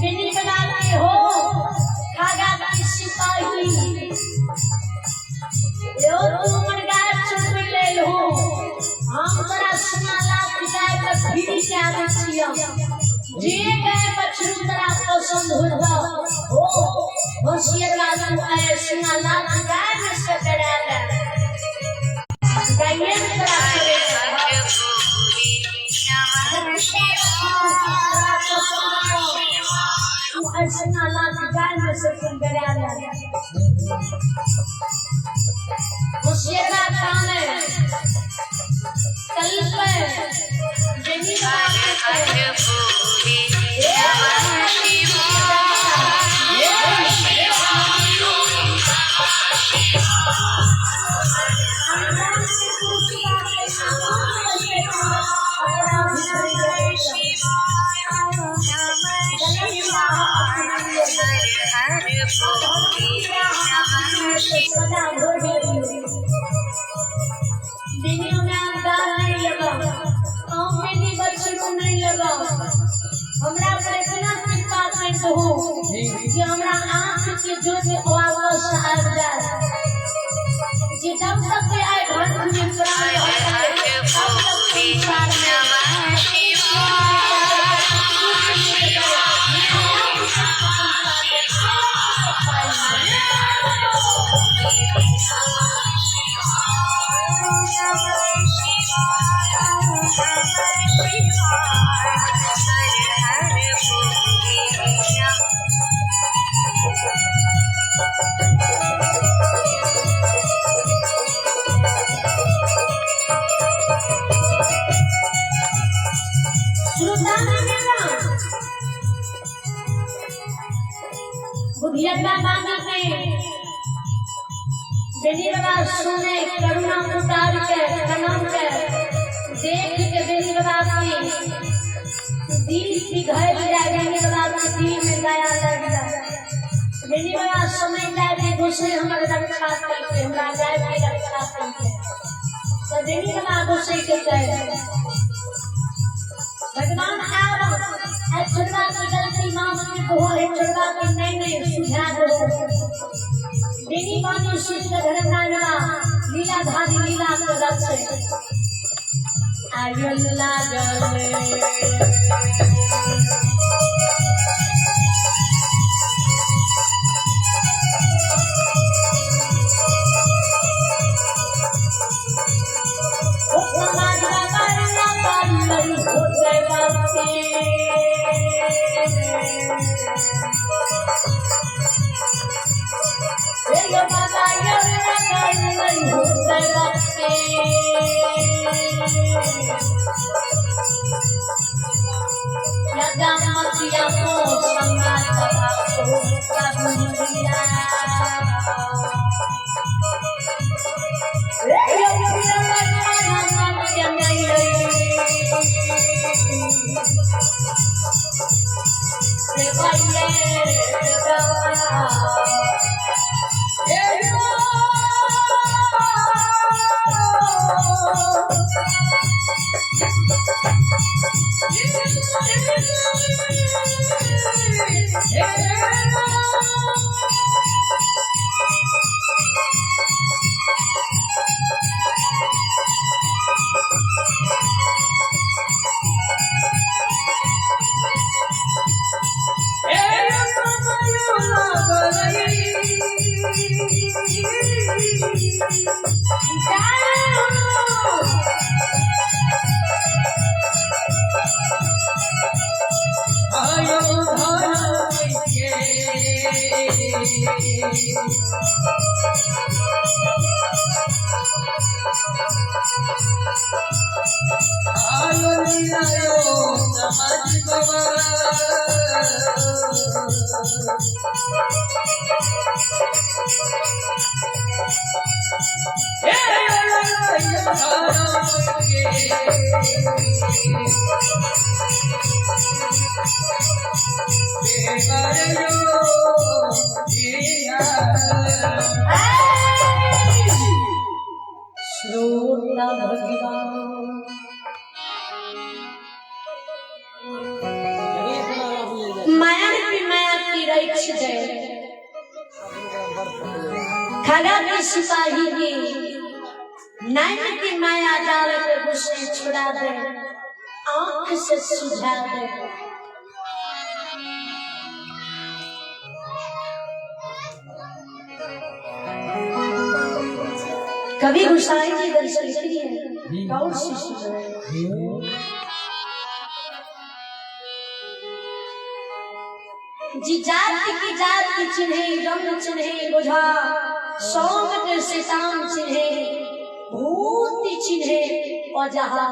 बिनी बनाते हो खागा की सिपाही यो तू मन गाय चुन ले लो हम तोरा सुना लाख गाय का भीड़ी के आगे छिया जे गाय बछरू तोरा पसंद हो होशियार लालू आए सुना लाख गाय में से डरा ले गाय में तोरा सुना लाख गाय में से डरा ले होशियार थाने कल पे जनी हमरा पर इतना कृपा कर हो कि हमरा आंख के ज्योति आवाज आ जाए कि जब तक आए घर में प्राण होता है तब तक संसार बेनी बाबा सुने करुणा उतार के कलम के देख के बेनी बाबा की दिल की घर जाए बेनी बाबा की दिल में दया लग जाए बेनी बाबा समय जाए के दूसरे हमारे रक्षा करते हमरा जाए के रक्षा करते तो बेनी बाबा दूसरे के कहे भगवान है छोड़वा की गलती माफ हो है छोड़वा की नहीं सुझा दो बेनी बाबू शिष्य धर्मदाना लीला धारी लीला को रचे आयल लागल ओ समाज बाबा हो जाए बाप यो बाबा यो नहीं हो सकते लगा मतिया को समाज का को सब मिला यो मतिया नहीं रे भाई माया गए। खगा के सिपाही के नैन की माया जाल के गुस्से छुड़ा दे, आंख से सुझा दे। कभी गुसाई की दर्शन लिखी है गौर शिष्य जी जाति की जाति चिन्हे, रंग चिन्हे बुझा, सौगत से शाम चिन्हे, भूत चिन्हे अजहा।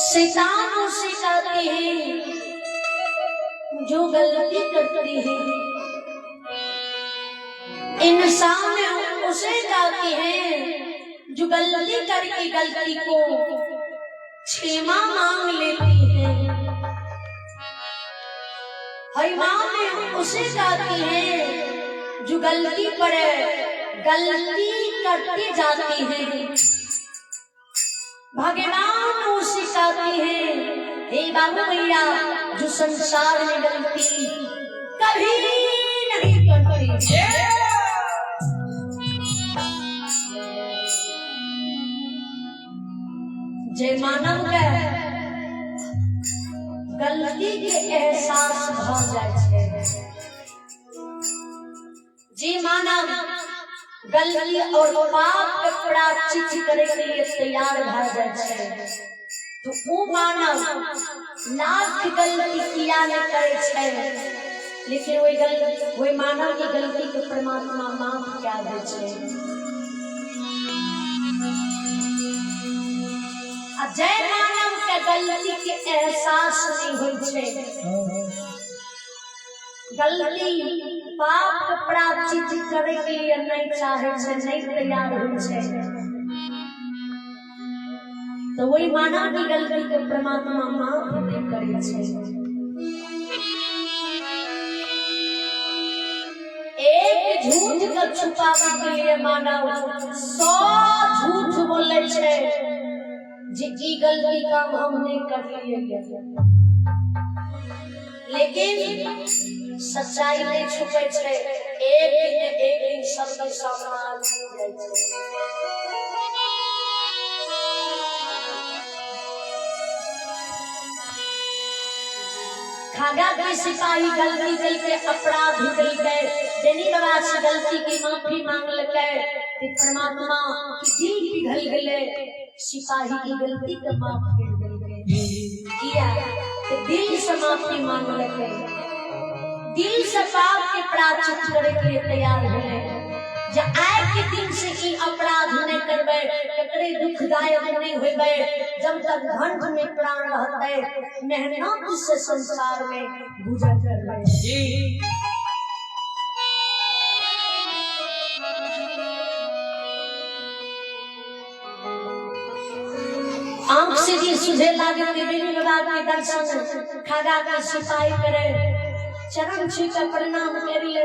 शैतान उसे कहते हैं जो गलती करती है, इंसान उसे कहते हैं जो गलती करके गलती को क्षमा मांग लेती है। हैवान उसे कहती है जो गलती पर गलती करते जाती है। भगवान उसे कहते हैं हे बाबू भैया जो संसार में गलती कभी नहीं करती। जय मानव के गलती के एहसास भ जाए छे। जी मानव गलती और पाप के प्रायश्चित करे के लिए तैयार भ जाए छे, तो वो मानव लाख गलती किया न करे छे, लेकिन वही मानव की गलती के परमात्मा माफ क्या दे छे। जय मानव के गलती के एहसास नहीं होई छे। गलती पाप के प्रायश्चित करे के लिए नहीं चाहे छे, नहीं तैयार होई छे, तो वही मानव की गलती के परमात्मा माफ नहीं करे छे। एक झूठ को छुपाने के लिए मानव 100 झूठ बोले छे, जी गलती काम हम नहीं कर लिए, लेकिन सच्चाई नहीं छुपे छे। एक दिन सबके सामने आ जाए छे। खगा के सिपाही गलती करके अपराध करी गए, देनी बाबा से गलती की माफी मांग लगे, परमात्मा की दिल पिघल गए। सिपाही की गलती का माफ कर किया, तो दिल से माफी मांग लगे, दिल से पाप के प्रायश्चित करे के लिए तैयार हुए। जब आए के दिन से ही अपराध नहीं करबे, ककरे दुखदायक नहीं होबे, जब तक धन में प्राण रहते, मेहनत से संसार में गुजर करबे। जी आंख से जी सुझे लागे के बिन बाबा के दर्शन खगा के सिपाही करे, चरण छू के प्रणाम कर ले,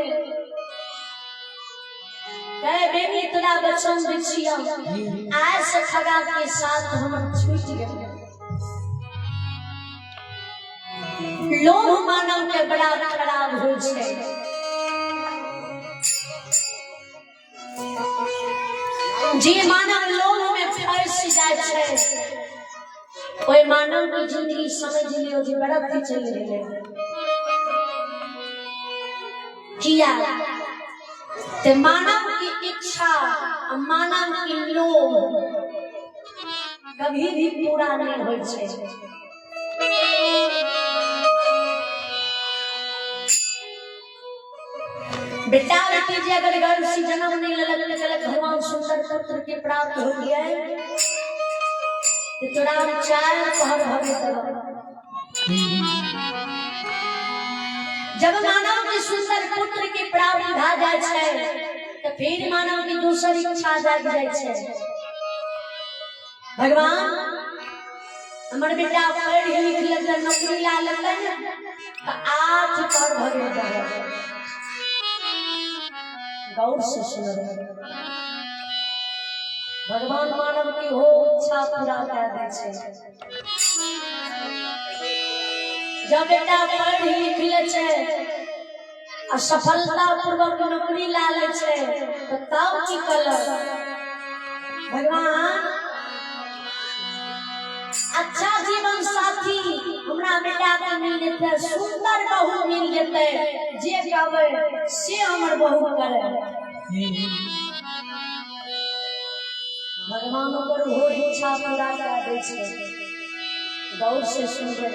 कहे बेबी तोरा बचन दीछिया, आज से खगा के साथ हम छूट गए। लोग मानव के बड़ा खराब हो छे, जी मानव लोग में फंस जाए छे, कोई मानव की जिंदगी समझ लियो जी बड़ा भी चल रही है। किया ते मानव की इच्छा, मानव की लोभ कभी भी पूरा नहीं हो छे। बेटा बेटी जी अगर गर्भ से जन्म नहीं लग भगवान सुंदर पुत्र के प्राप्त हो गया है, तो तोरा 4 पहर भगे। जब मानव के सुंदर पुत्र के प्राप्ति भा जाए छे, तो फिर मानव की दूसरी इच्छा जाग जाए छे। भगवान हमर बेटा पढ़ लिख लेते, नौकरी ला लेते, तो 8 पहर भगे। गौर से सुनो, भगवान मानव की हो इच्छा पूरा कर दे छे। जब बेटा पढ़ लिख ले छे और सफलता पूर्वक नौकरी ला ले छे तो तब की कलर भगवान अच्छा जीवन साथी हमरा बेटा के मिल जेते, सुंदर बहू मिल जेते, जे कहबे से हमर बहू करे। भगवान ओकर हो इच्छा पूरा कर दे छे। गौर से सुनबे,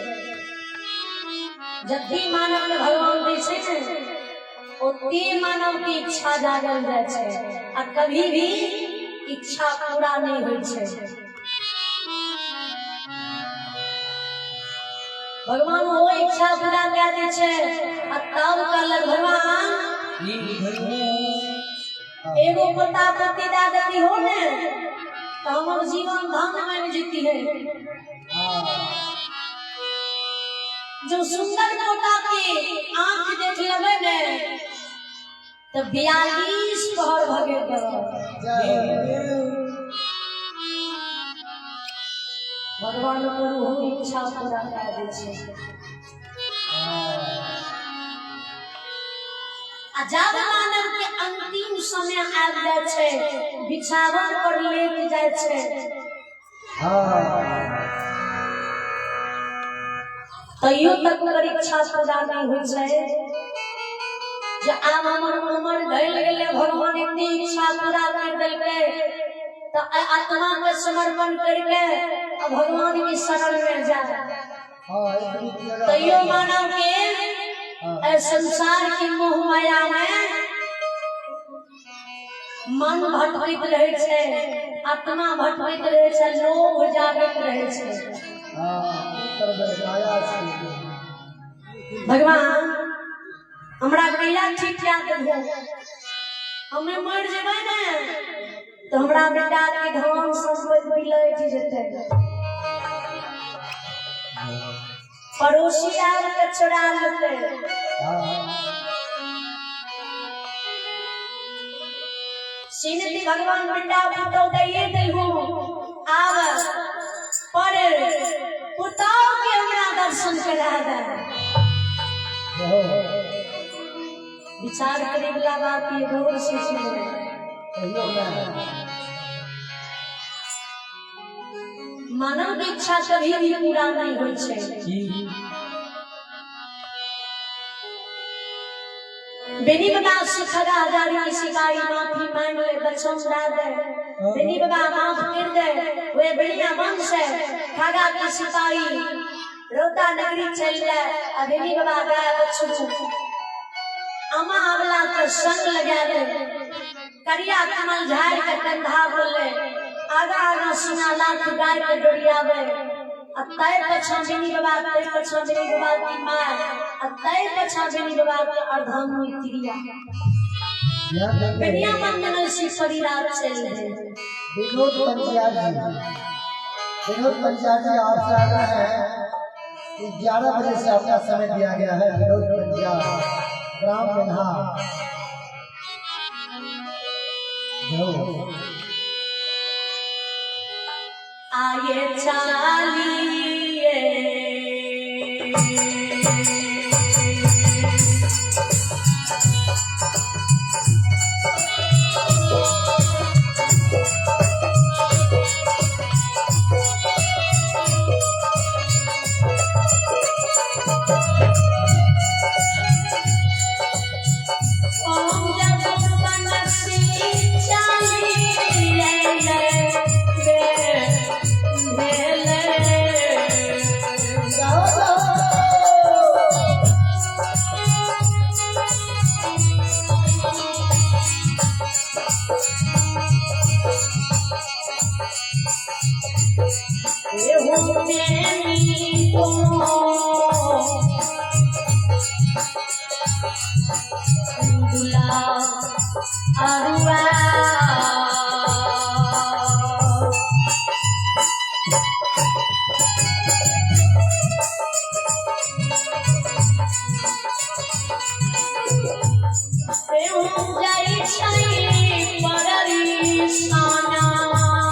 जब मानव के भगवान दे छे ने ओते मानव की इच्छा जागल जाय छे आ कभी भी इच्छा पूरा नहीं होय छे। भगवान वो इच्छा पूरा कर दे छे आ तब कहलक भगवान एगो पोता पति दादी हो ने तो हमर जीवन धन में जीती है। जो सुंदर पोता की आंख देख लेबे ने तो 42 पहर भगे भगवान को इच्छा पूरा कर दे छे। जब मानव के अंतिम समय आब जाय छे, बिछावन पर लेट जाय छे, तैयो तक परीक्षा पूरा नहीं होय छे। जे आब हमर उम्र ढल गेले, भगवान इतनी इच्छा पूरा कर देलके तो आत्मा के समर्पण करके भगवान के शरण में जाए। तैयो मानव के संसार की मोह माया में मन भटकैत रहे छे, आत्मा भटकैत रहे छे, लोभ जागृत रहे छे। भगवान हमरा कैला ठीक क्या देबो, हमें मर जेबै ने तो हमरा बेटा के धन संपत्ति बिलैट जेतै, पड़ोसी आब के चोरा लेतै। सीनती भगवान बेटा पुतौ दैये देहु आब पर पुतौ के हमरा दर्शन करा दे। विचार करे वाला बात ये गौर से सुनो। मानव की इच्छा कभी भी पूरा नहीं होय छे। बेनी बाबा सुखदा हजारी की शिकाई माफी मांग ले, बच्चों ला दे, बेनी बाबा माफ कर दे। वे बढ़िया मन से खागा की शिकाई रोता नगरी चल ले, बेनी बाबा गया बच्चों अमा अवला के संग लगा दे, करिया कमल झाड़ के कंधा बोले, आगा आगा सुना लाख गाय के डोरियावे, अतय पछा बेनी बाबा, अतय पछा बेनी बाबा की मां, अतय पछा बेनी बाबा के अर्धांगिनी क्रिया। बेनिया मंगल से परिवार चल रहे। विनोद पंचायत आपसे आग्रह है कि 11 बजे से आपका समय दिया गया है। विनोद पंचायत ग्राम बिन्हा आये चालिए Sana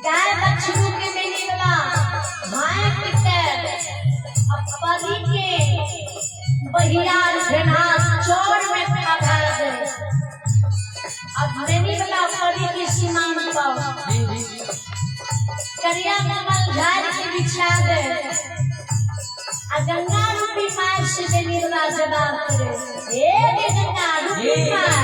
गाय बछड़ू के देने वाला भाई परी के बहियार घनास चौड़ में खा दे। अब देने वाला परी के सीमान पर करिया कमल झाड़ के बिछा दे। गंगा रूपी माय से देने वाला जवाब करे, हे गंगा रूपी माय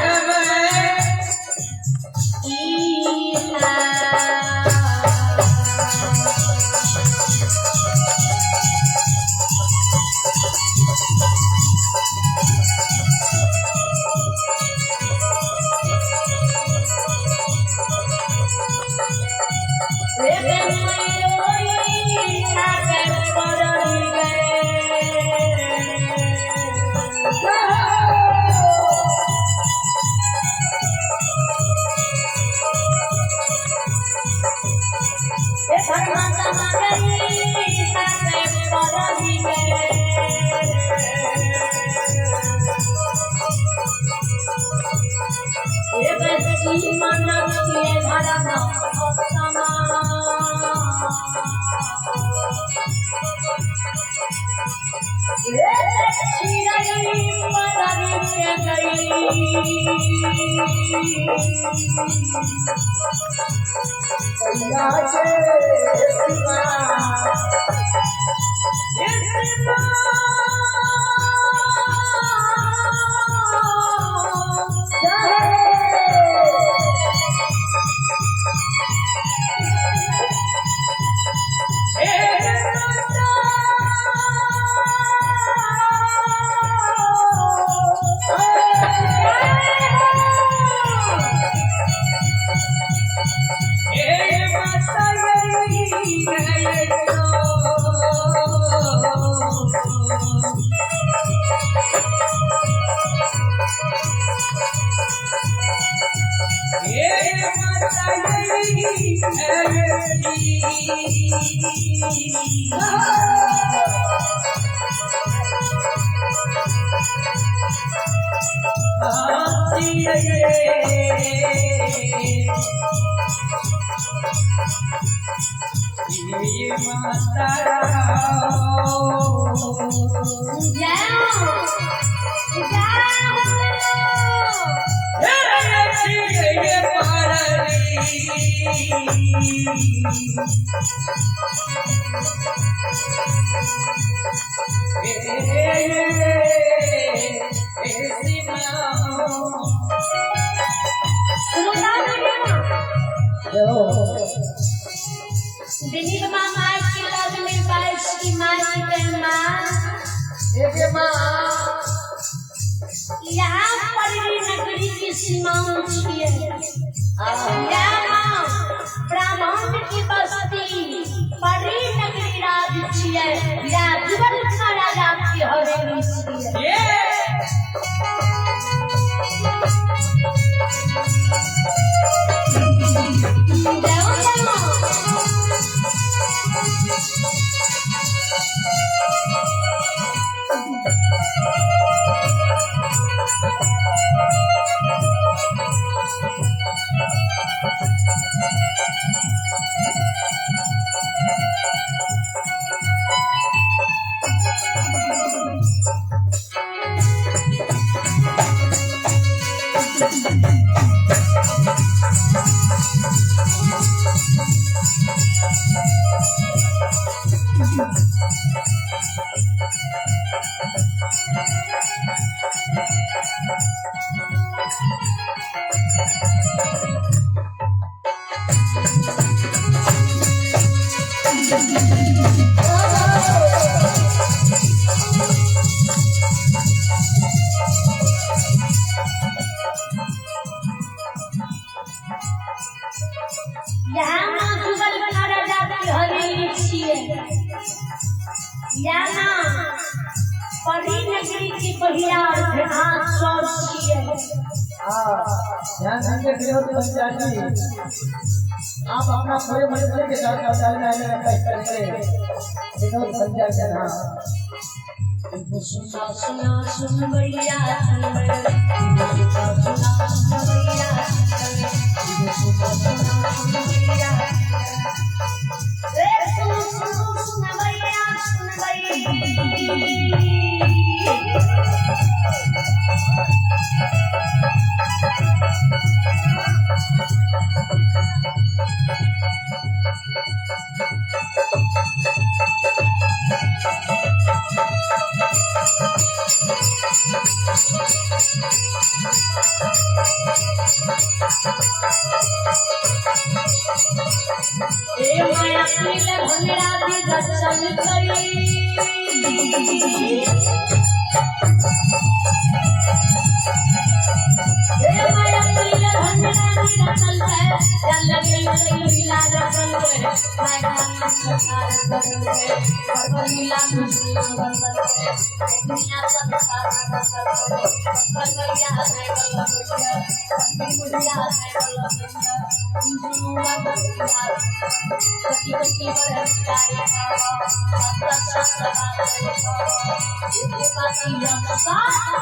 ब्राह्मण की बस्ती परी नगरी राज छिए, राजवन का राजा की हवेली छिए। कहिया ध्यान सब किए ध्यान देंगे विनोद पंचायती आप अपना पूरे मंडल के साथ चलना है विनोद पंचायती। सुना सुना सुन भैया सुन भैया सुना भैया सुन भैया माया पीले भंगड़ा भी दर्शन करी माया पीले भंगड़ा भी दर्शन कर चल लगे लीला दर्शन कर माया संसार दर्शन कर और लीला मुश्किल दर्शन कर दुनिया संसार दर्शन कर बलिया है बलिया मुनिया है बलिया सुनुवा बलिया कटी कटी बरसाई बाबा सत्ता ये पासिया साथ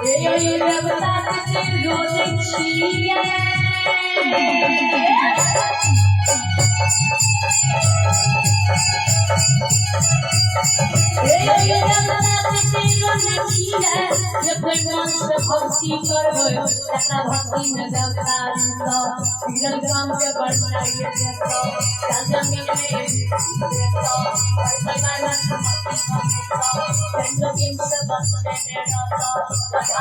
ये देवता के रोने छिए ये देवता के रोने छिए जब मन से भक्ति करबे तकरा भक्ति में देवता तो बिगल काम के बढ़ाइए तो जन्म में तो परिवार में तो के से बस देने तो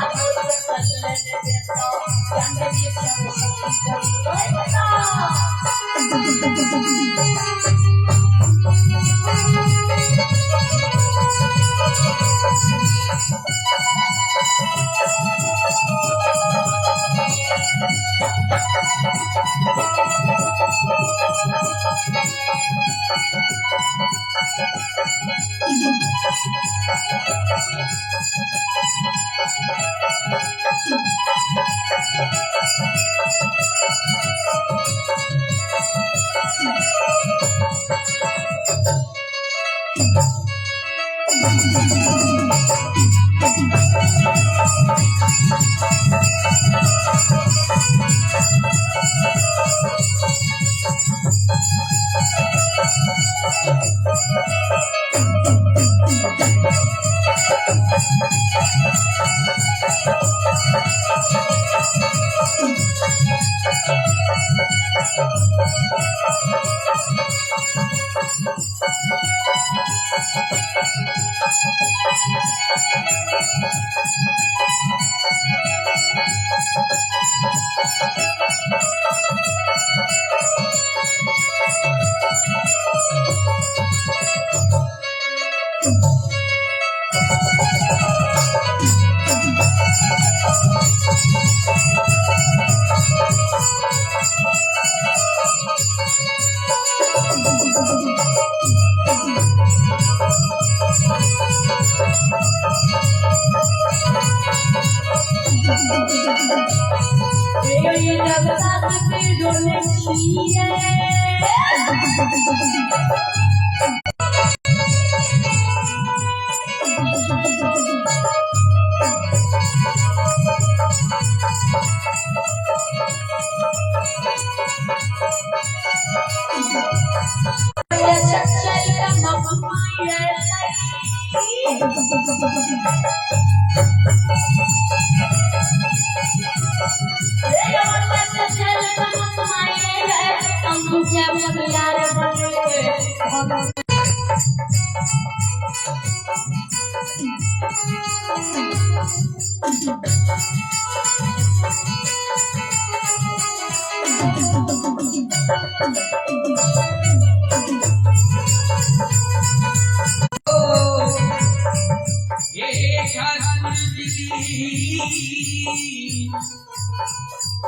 आगे चल लेने तो जाने भी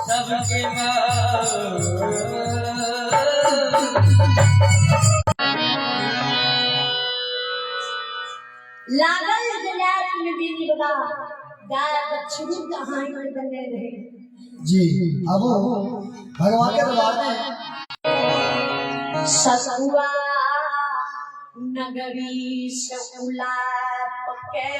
सबके लागल जलात में बीनी बगा गाय बछरू कहानी में बने रहे। जी अब भगवान के दरबार में ससुआ नगरी से उलाप के